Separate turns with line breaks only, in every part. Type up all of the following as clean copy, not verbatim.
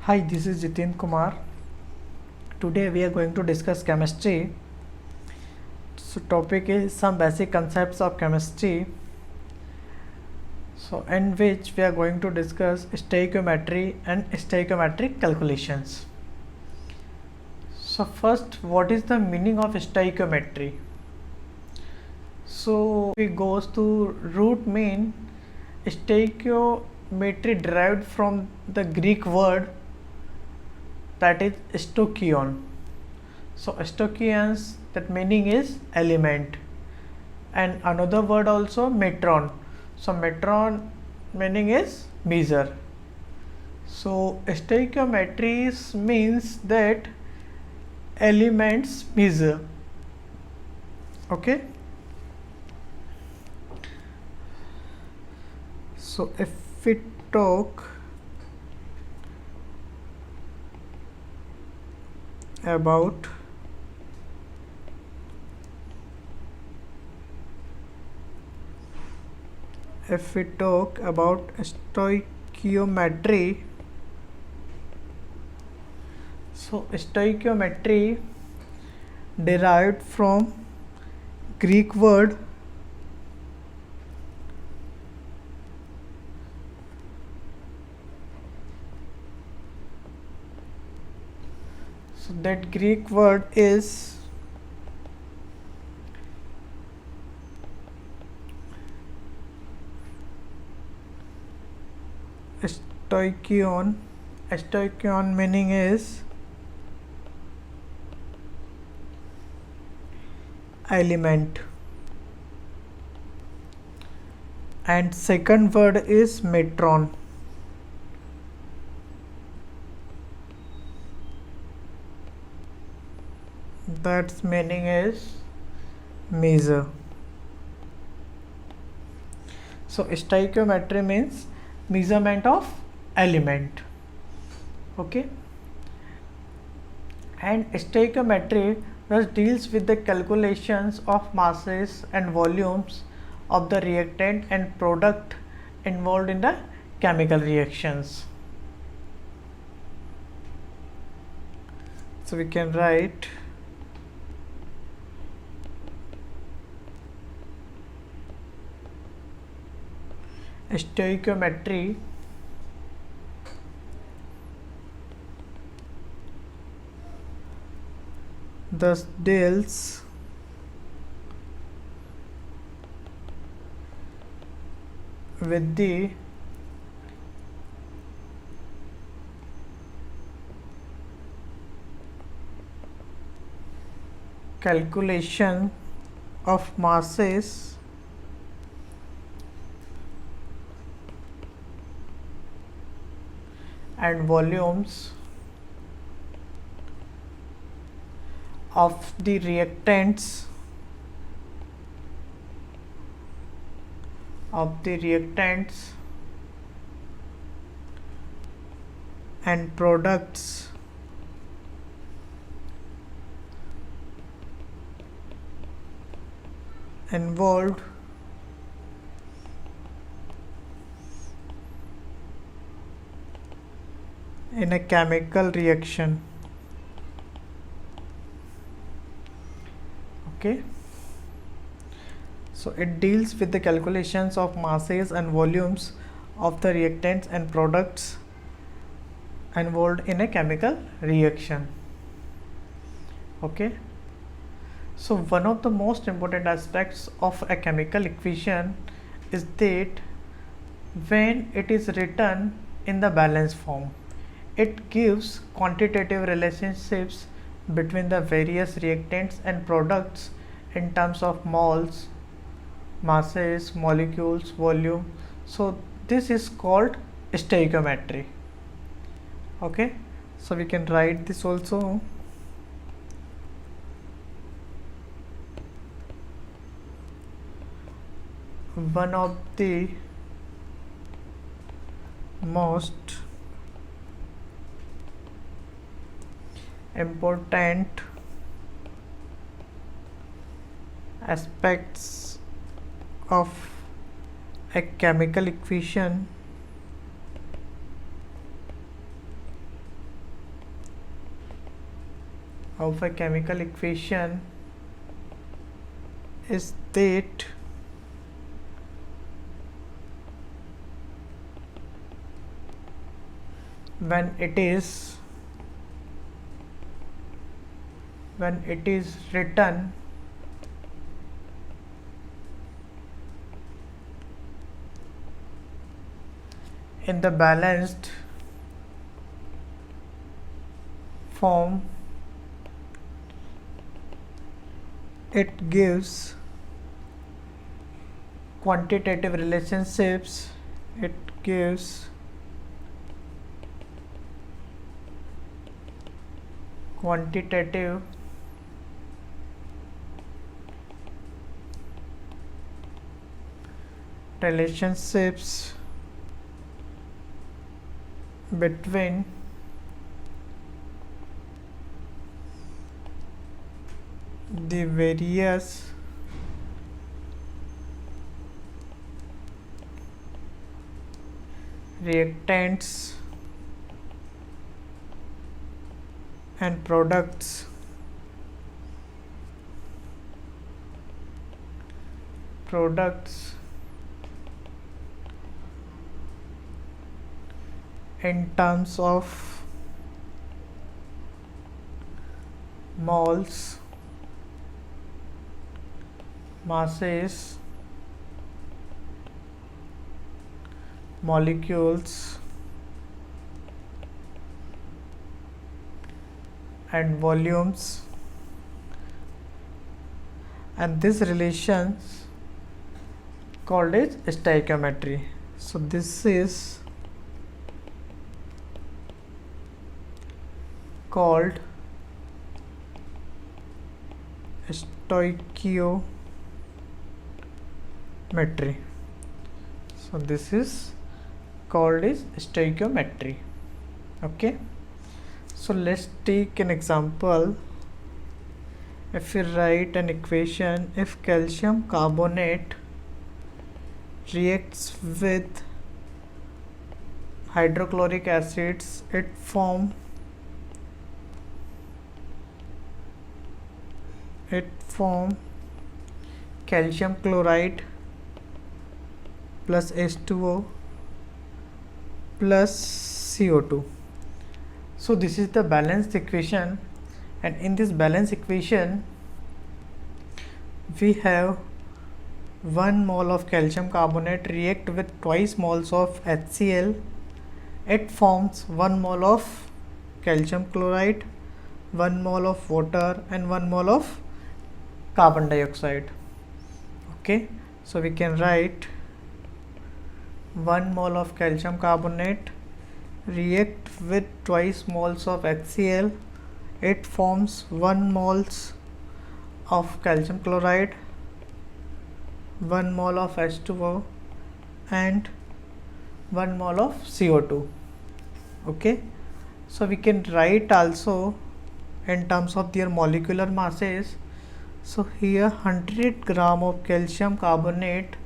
Hi, this is Jitin Kumar. Today we are going to discuss chemistry. So topic is some basic concepts of chemistry. So in which we are going to discuss stoichiometry and stoichiometric calculations. So first, what is the meaning of stoichiometry? So we goes to root mean. Stoichiometry derived from the Greek word that is stoichion. So stoichions, that meaning is element, and another word also metron. So metron meaning is measure. So stoichiometry means that elements measure. Okay. So if we talk about stoichiometry, so stoichiometry derived from Greek word so that Greek word is stoichion. Stoichion meaning is element, and second word is metron. That's meaning is measure. So stoichiometry means measurement of element. Okay. And stoichiometry thus deals with the calculations of masses and volumes of the reactant and product involved in the chemical reactions. So we can write stoichiometry thus deals with the calculation of masses and volumes of the reactants and products involved in a chemical reaction. Okay. So it deals with the calculations of masses and volumes of the reactants and products involved in a chemical reaction. Okay. So one of the most important aspects of a chemical equation is that when it is written in the balance form, it gives quantitative relationships between the various reactants and products in terms of moles, masses, molecules, volume. So this is called stoichiometry. Okay, so we can write this also. One of the most important aspects of a chemical equation of a chemical equation is that when it is written in the balanced form, it gives quantitative relationships, it gives quantitative relationships between the various reactants and products in terms of moles, masses, molecules and volumes, and this relations called as stoichiometry. So this is called stoichiometry. So this is called as stoichiometry. Okay, so let's take an example. If we write an equation, if calcium carbonate reacts with hydrochloric acids, it form calcium chloride plus H2O plus CO2. So this is the balanced equation, and in this balanced equation we have 1 mole of calcium carbonate react with twice moles of HCl. It forms 1 mole of calcium chloride, 1 mole of water and 1 mole of carbon dioxide. Okay, so we can write 1 mole of calcium carbonate react with twice moles of HCl. It forms 1 moles of calcium chloride, 1 mole of H2O and 1 mole of CO2. Okay, so we can write also in terms of their molecular masses. So here 100 gram of calcium carbonate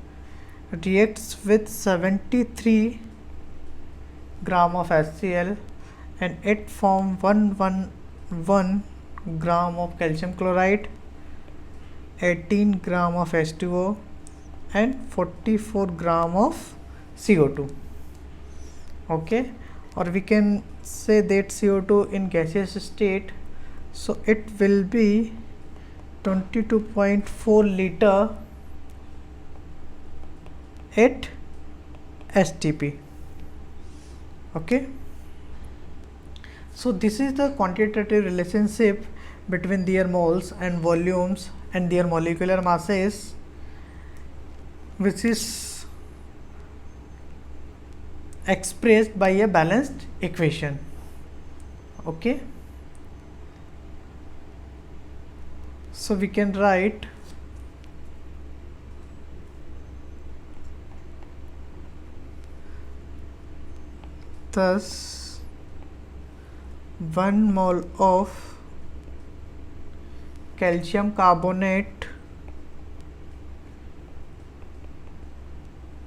reacts with 73 gram of HCl, and it form 111 gram of calcium chloride, 18 gram of H2O and 44 gram of CO2. Okay, or we can say that CO2 in gaseous state, so it will be 22.4 liter at STP. Okay, so this is the quantitative relationship between their moles and volumes and their molecular masses, which is expressed by a balanced equation. Okay, so we can write thus 1 mole of calcium carbonate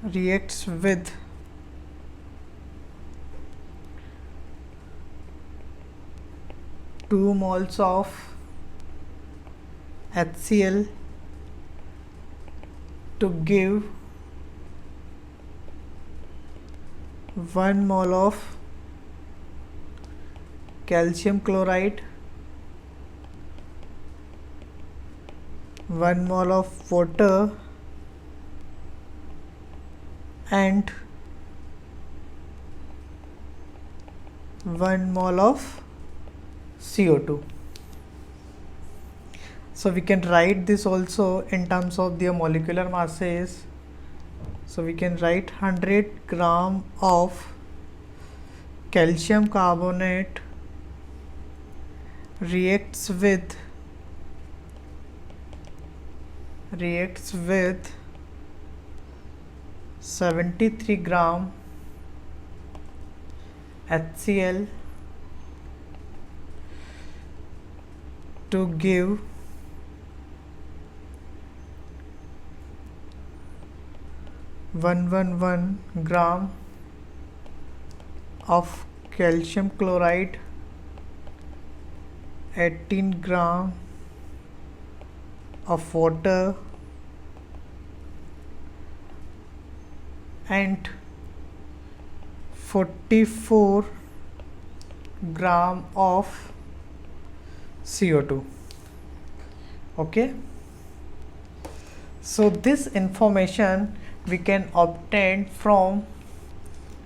reacts with 2 moles of HCl to give 1 mole of calcium chloride, 1 mole of water, and 1 mole of CO2. So we can write this also in terms of their molecular masses. So we can write 100 gram of calcium carbonate reacts with 73 gram HCl to give 111 gram of calcium chloride, 18 gram of water, and 44 gram of CO2. Okay, so this information we can obtain from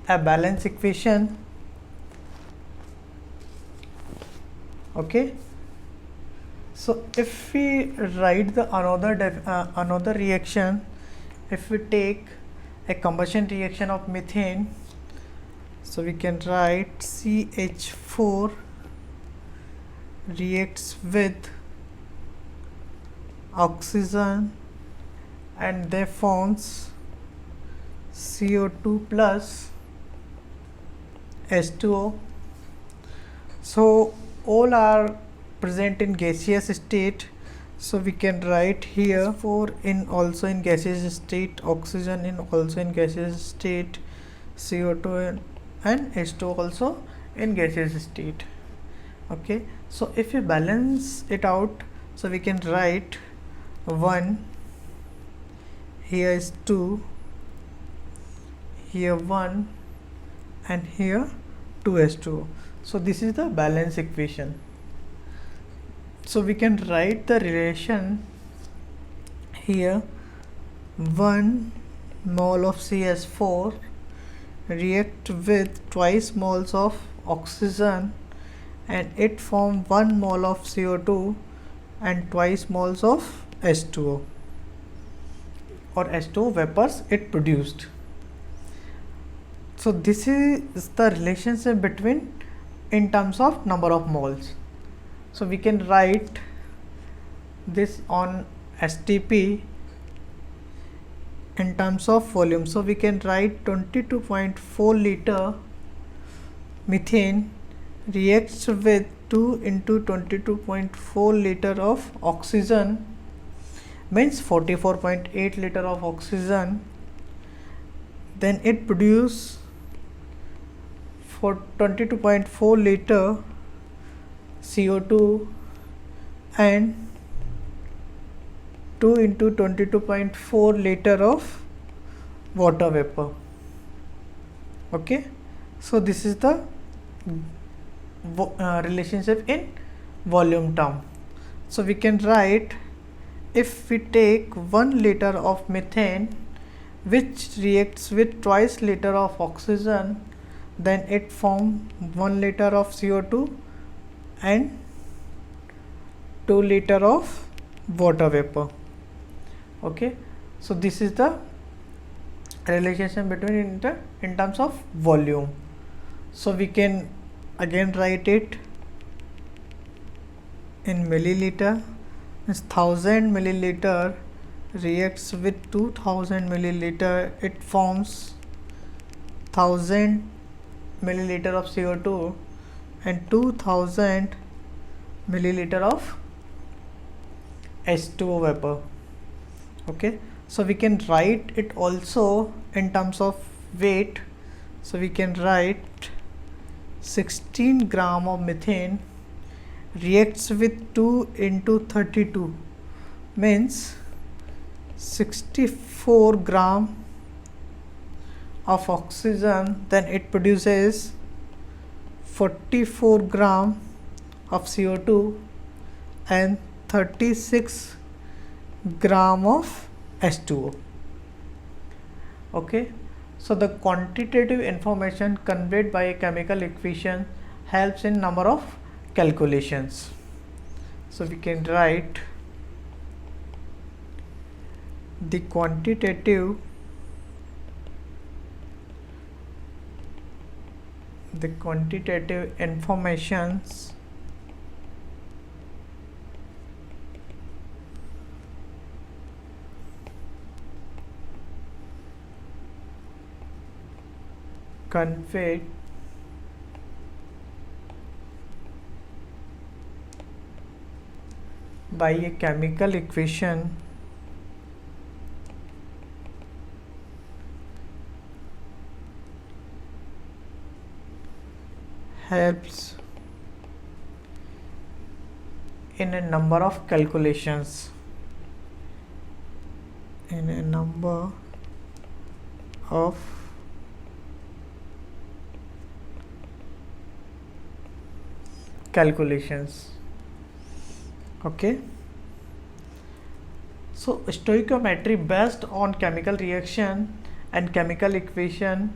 a balance equation. Okay, so if we write the another reaction, if we take a combustion reaction of methane, so we can write CH4 reacts with oxygen and they forms CO2 plus H2O. So all are present in gaseous state, so we can write here 4 in also in gaseous state, oxygen in also in gaseous state, CO2 and H2O also in gaseous state. Okay, so if we balance it out, so we can write 1, here is 2, here 1, and here 2H2O. So this is the balance equation. So we can write the relation here. 1 mole of CH4 react with twice moles of oxygen and it form 1 mole of CO2 and twice moles of H2O or H2O vapors it produced. So this is the relationship between in terms of number of moles. So we can write this on STP in terms of volume. So we can write 22.4 liter methane reacts with 2 into 22.4 liter of oxygen, means 44.8 liter of oxygen. Then it produce for 22.4 liter CO2 and 2 into 22.4 liter of water vapor. Okay, so this is the relationship in volume term. So we can write, if we take 1 liter of methane which reacts with twice liter of oxygen, then it form 1 liter of CO2 and 2 liter of water vapor. Okay, so this is the relationship between in terms of volume. So we can again write it in milliliter, means 1000 milliliter reacts with 2000 milliliter, it forms 1000 milliliter of CO2 and 2000 milliliter of H2O vapor. Okay, so we can write it also in terms of weight. So we can write 16 gram of methane reacts with 2 into 32 means 64 gram of oxygen, then it produces 44 gram of CO2 and 36 gram of H2O. Okay, so the quantitative information conveyed by a chemical equation helps in number of calculations. So we can write the quantitative informations conveyed by a chemical equation helps in a number of calculations. In a number of calculations. Okay, so stoichiometry based on chemical reaction and chemical equation,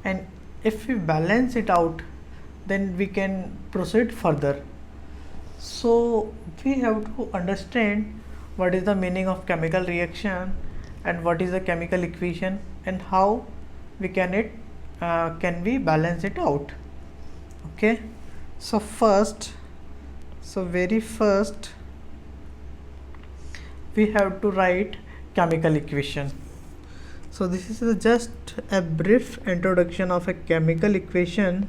and if we balance it out then we can proceed further. So we have to understand what is the meaning of chemical reaction and what is the chemical equation and how we can we balance it out. Okay, so very first we have to write chemical equation. So this is just a brief introduction of a chemical equation,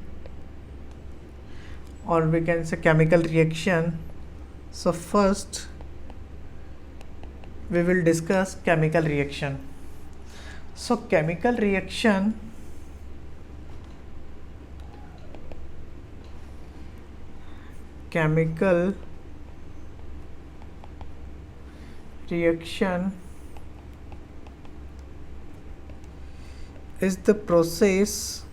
or we can say chemical reaction. So first we will discuss chemical reaction. So chemical reaction is the process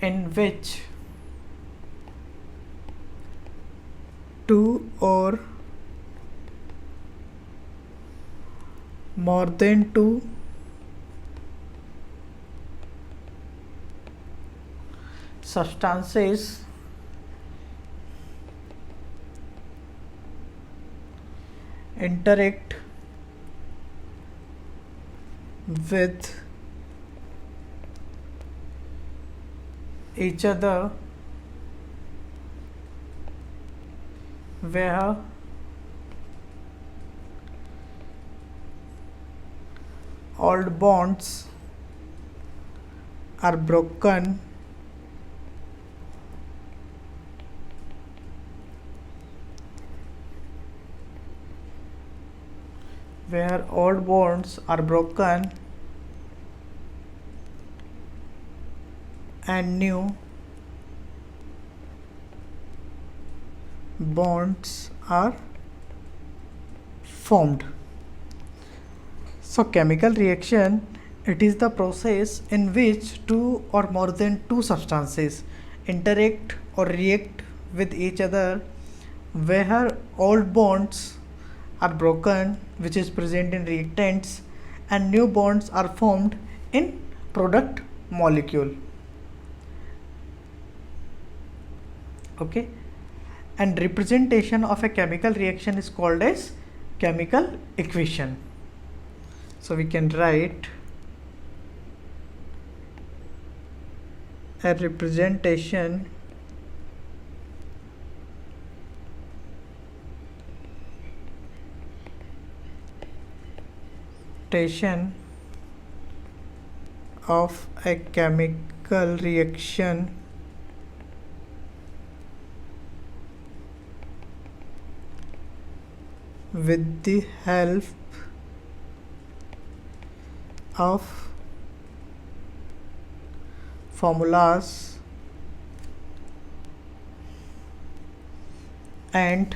in which two or more than two substances interact with each other where old bonds are broken and new bonds are formed. So chemical reaction, it is the process in which two or more than two substances interact or react with each other where old bonds are broken, which is present in reactants, and new bonds are formed in product molecule. Okay, and representation of a chemical reaction is called as chemical equation. So we can write a representation of a chemical reaction with the help of formulas and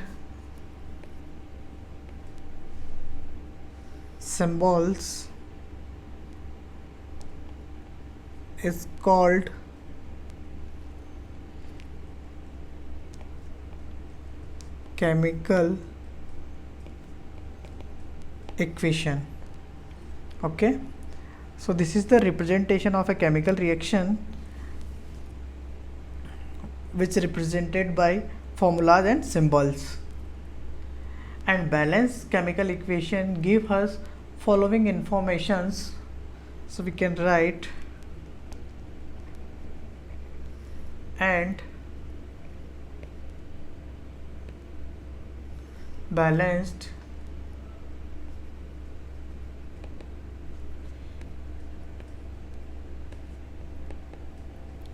symbols is called chemical equation. Okay, so this is the representation of a chemical reaction which represented by formulas and symbols. And balanced chemical equation give us following informations. So we can write and balanced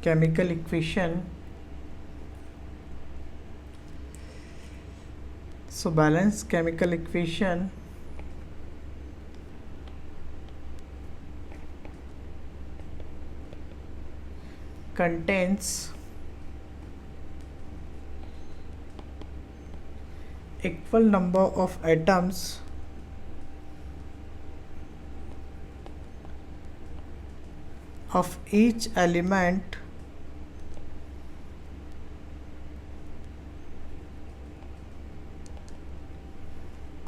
chemical equation. So balanced chemical equation contains equal number of atoms of each element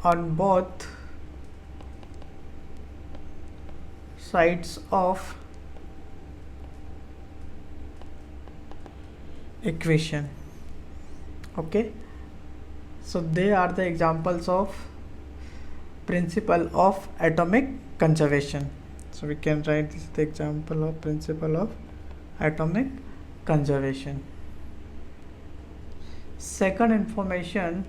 on both sides of equation. Okay, so they are the examples of principle of atomic conservation. So we can write this the example of principle of atomic conservation. Second information,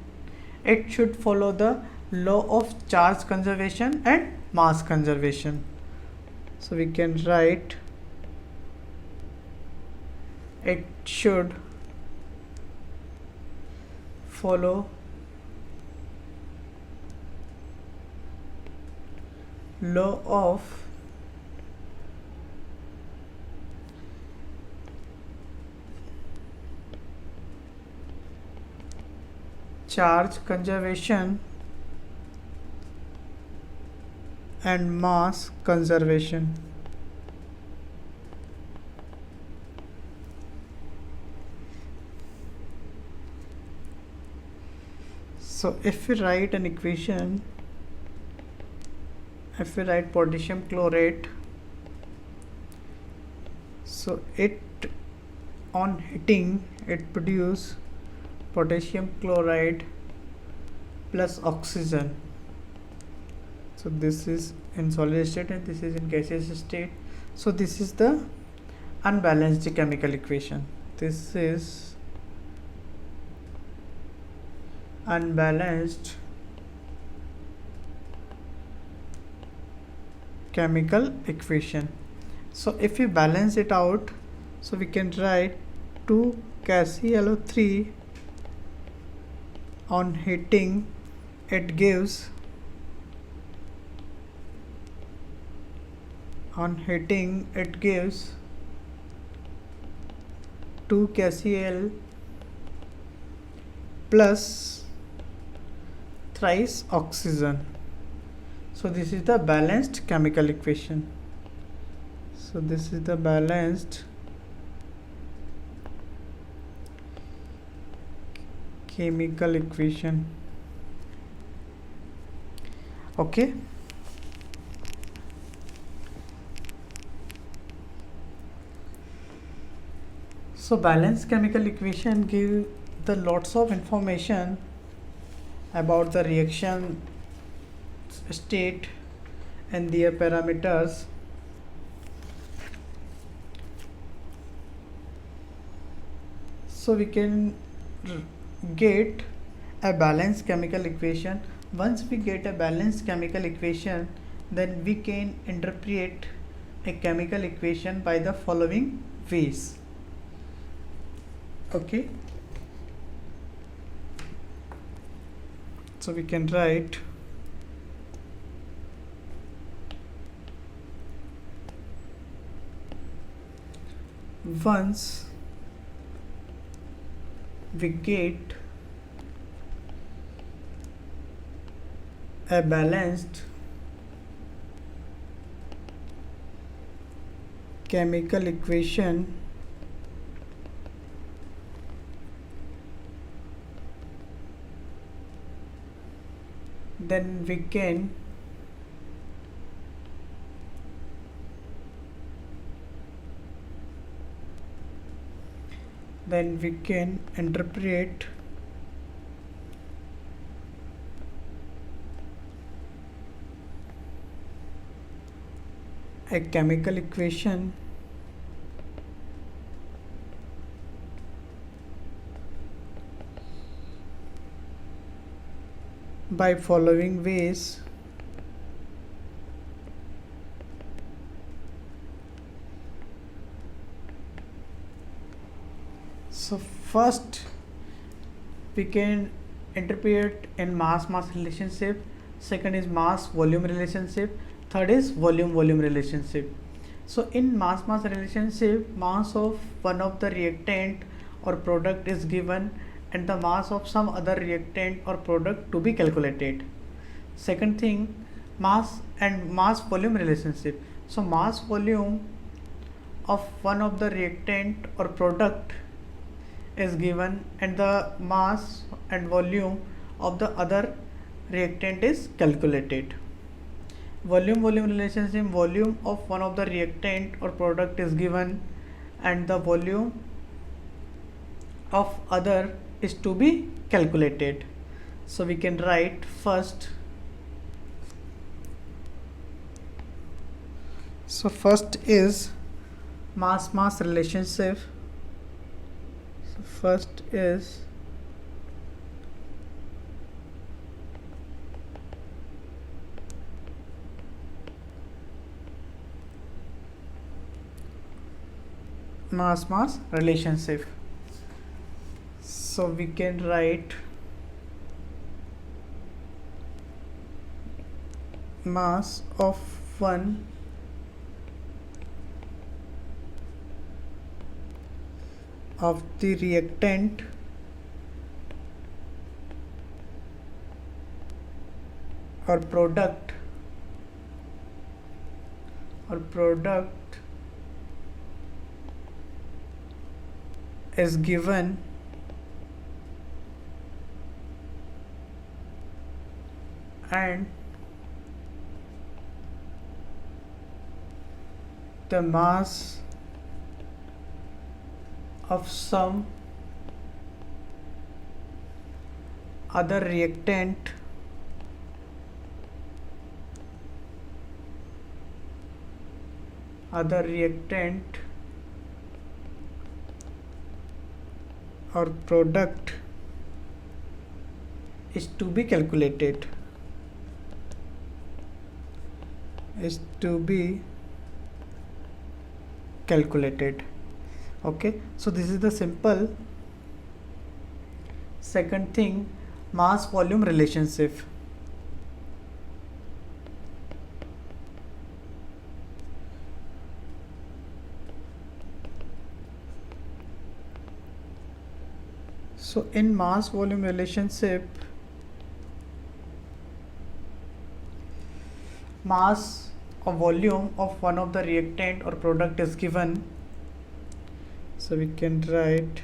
it should follow the law of charge conservation and mass conservation. So we can write it should follow law of charge conservation and mass conservation. So if we write an equation, if we write potassium chlorate, so it on heating it produce potassium chloride plus oxygen. So this is in solid state and this is in gaseous state. So this is the unbalanced chemical equation. This is unbalanced chemical equation. So if we balance it out, so we can write 2 KClO3 on heating it gives 2 KCl plus thrice oxygen. So this is the balanced chemical equation. So this is the balanced chemical equation. Okay, so balanced chemical equation give the lots of information about the reaction state and their parameters. So we can get a balanced chemical equation. Once we get a balanced chemical equation, then we can interpret a chemical equation by the following ways. Okay, so we can write Once we get a balanced chemical equation, then we can interpret a chemical equation by following ways. So first we can interpret in mass relationship, second is mass volume relationship, third is volume relationship. So in mass relationship, mass of one of the reactant or product is given and the mass of some other reactant or product to be calculated. Second thing, mass and mass volume relationship. So mass volume of one of the reactant or product is given and the mass and volume of the other reactant is calculated. Volume relationship, volume of one of the reactant or product is given and the volume of other is to be calculated. So we can write first. So first is mass relationship. So first is mass relationship. So we can write mass of one of the reactant or product is given and the mass of some other reactant or product is to be calculated. Okay, so this is the simple. Second thing, mass volume relationship. So in mass volume relationship, mass or volume of one of the reactant or product is given. So we can write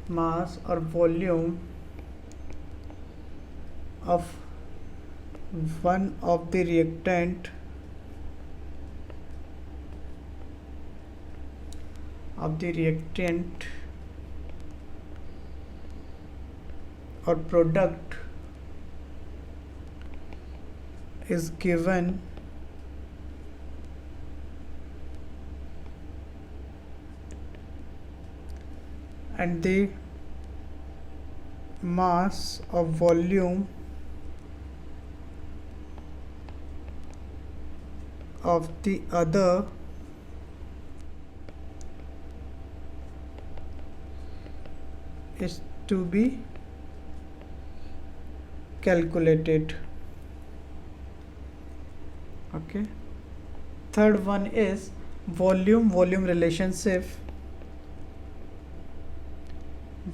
mass or volume of one of the reactant or product is given and the mass of volume of the other is to be calculated. Okay. Third one is volume relationship.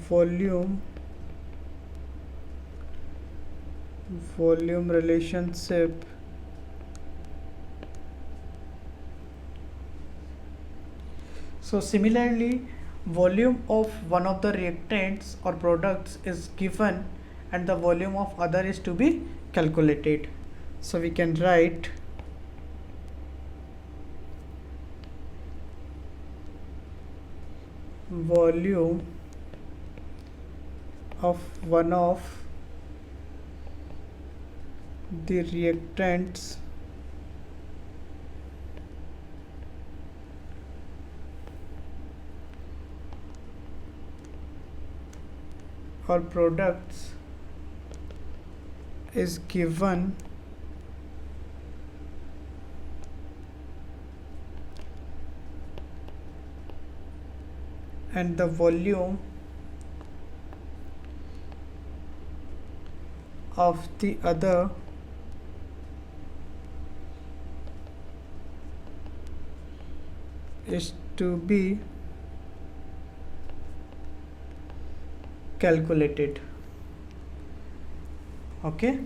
Volume relationship. So similarly, volume of one of the reactants or products is given and the volume of other is to be calculated. So we can write volume of one of the reactants or products is given and the volume of the other is to be calculated. Okay.